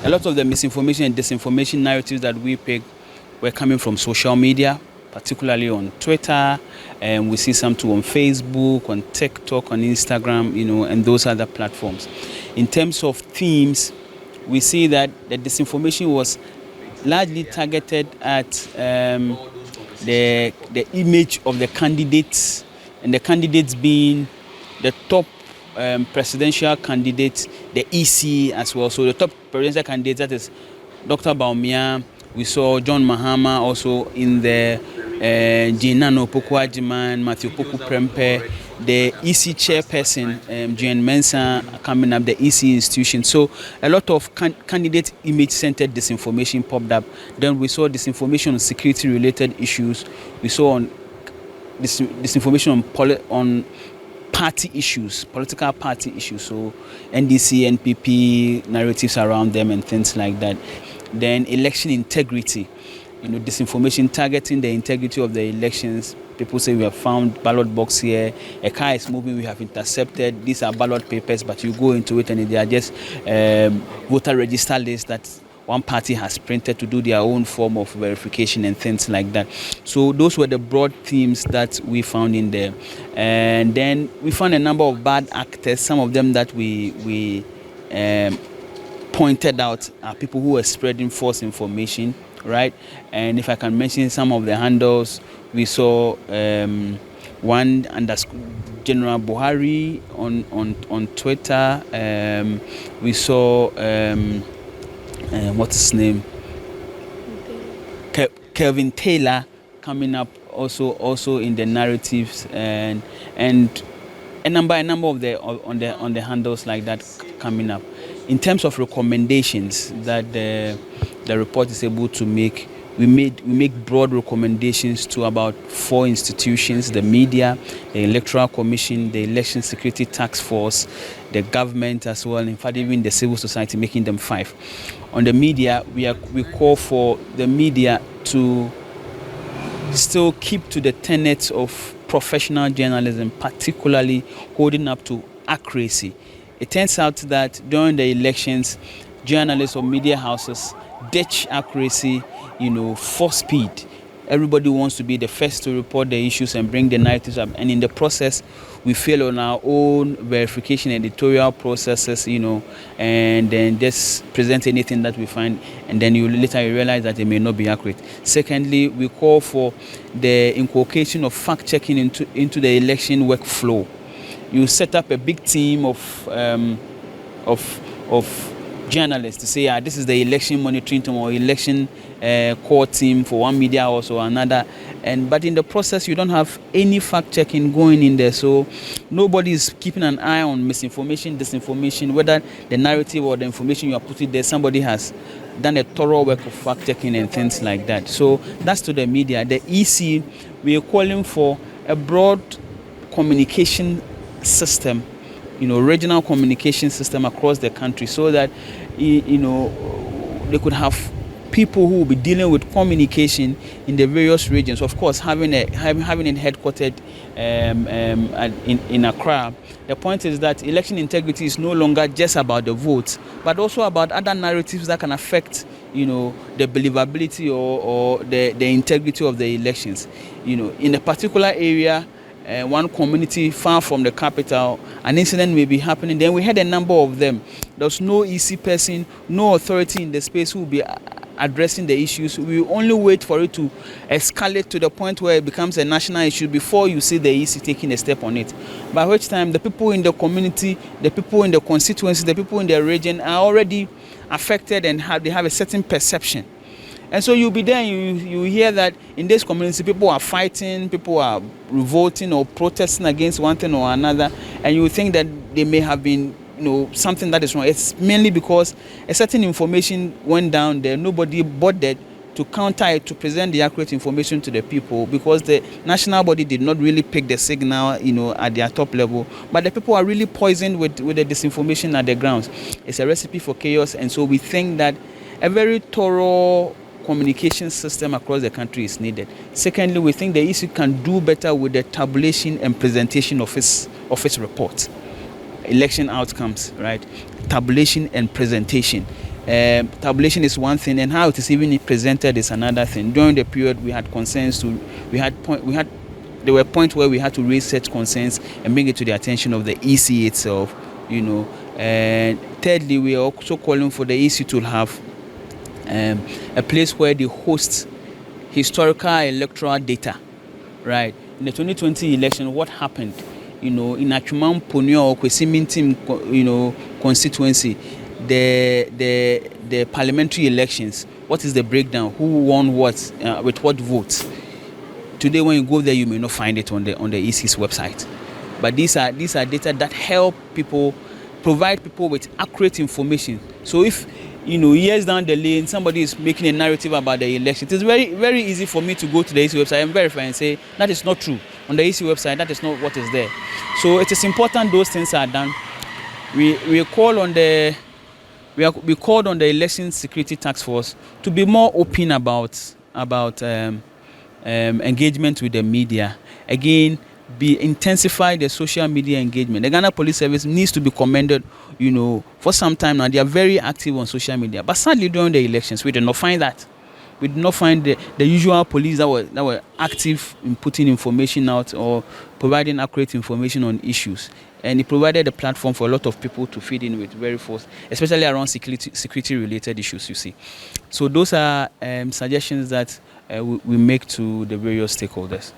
a lot of the misinformation and disinformation narratives that we picked were coming from social media, particularly on Twitter, and we see some too on Facebook, on TikTok, on Instagram, and those other platforms. In terms of themes, we see that the disinformation was largely targeted at the image of the candidates, and the candidates being the top presidential candidate, the EC as well. So the top presidential candidate, that is Dr. Baumia. We saw John Mahama also in the Jinano Poku Ajiman, Matthew Poku Prempe, the EC chairperson, Jane Mensah coming up, the EC institution. So a lot of candidate image-centered disinformation popped up. Then we saw disinformation on security-related issues. We saw on disinformation on party issues, political party issues. So NDC, NPP, narratives around them and things like that. Then election integrity, disinformation targeting the integrity of the elections. People say we have found ballot box here, a car is moving, we have intercepted, these are ballot papers, but you go into it and they are just voter register lists that one party has printed to do their own form of verification and things like that. So those were the broad themes that we found in there. And then we found a number of bad actors, some of them that we pointed out are people who were spreading false information, right? And if I can mention some of the handles, we saw one under General Buhari on Twitter. We saw what's his name? Kelvin Taylor coming up also in the narratives, and a number of the on the handles like that coming up. In terms of recommendations that the report is able to make, we make broad recommendations to about 4 institutions: the media, the Electoral Commission, the Election Security Task Force, the government as well, in fact even the civil society, making them 5. On the media, we call for the media to still keep to the tenets of professional journalism, particularly holding up to accuracy. It turns out that during the elections, journalists or media houses ditch accuracy, for speed. Everybody wants to be the first to report the issues and bring the narratives up. And in the process, we fail on our own verification editorial processes, and then just present anything that we find. And then you realize that it may not be accurate. Secondly, we call for the inculcation of fact-checking into the election workflow. You set up a big team of journalists to say, this is the election monitoring team or election core team for one media house or another, but in the process you don't have any fact checking going in there, so nobody is keeping an eye on misinformation, disinformation, whether the narrative or the information you are putting there, somebody has done a thorough work of fact checking and things like that. So that's to the media. The EC, we are calling for a broad communication system, regional communication system across the country, so that they could have people who will be dealing with communication in the various regions. Of course, having it headquartered in Accra. The point is that election integrity is no longer just about the votes, but also about other narratives that can affect, the believability or the integrity of the elections. In a particular area, one community far from the capital, an incident may be happening. Then we had a number of them. There's no EC person, no authority in the space who will be addressing the issues. We only wait for it to escalate to the point where it becomes a national issue before you see the EC taking a step on it. By which time the people in the community, the people in the constituency, the people in the region are already affected and they have a certain perception. And so you'll be there and you hear that in this community people are fighting, people are revolting or protesting against one thing or another, and you think that they may have been, something that is wrong. It's mainly because a certain information went down there, nobody bothered to counter it, to present the accurate information to the people, because the national body did not really pick the signal, at their top level. But the people are really poisoned with the disinformation at the grounds. It's a recipe for chaos, and so we think that a very thorough communication system across the country is needed. Secondly, we think the EC can do better with the tabulation and presentation of its report. Election outcomes, right? Tabulation and presentation. tabulation is one thing, and how it is even presented is another thing. During the period, we had concerns to, there were points where we had to raise such concerns and bring it to the attention of the EC itself, And thirdly, we are also calling for the EC to have a place where they host historical electoral data, right? In the 2020 election, what happened? In Achuman Ponyo or Kwesimintim, constituency, the parliamentary elections, what is the breakdown? Who won what, with what votes? Today, when you go there, you may not find it on the EC's website. But these are data that help people, provide people with accurate information. So if years down the lane, somebody is making a narrative about the election, it is very, very easy for me to go to the EC website and verify and say that is not true. On the EC website, that is not what is there. So it is important those things are done. We called on the Election Security Task Force to be more open about engagement with the media. Again, intensify the social media engagement. The Ghana Police Service needs to be commended. For some time now, they are very active on social media. But sadly, during the elections, we did not find that. We did not find the usual police that were active in putting information out or providing accurate information on issues. And it provided a platform for a lot of people to feed in with very fast, especially around security-related issues, you see. So those are suggestions that we make to the various stakeholders.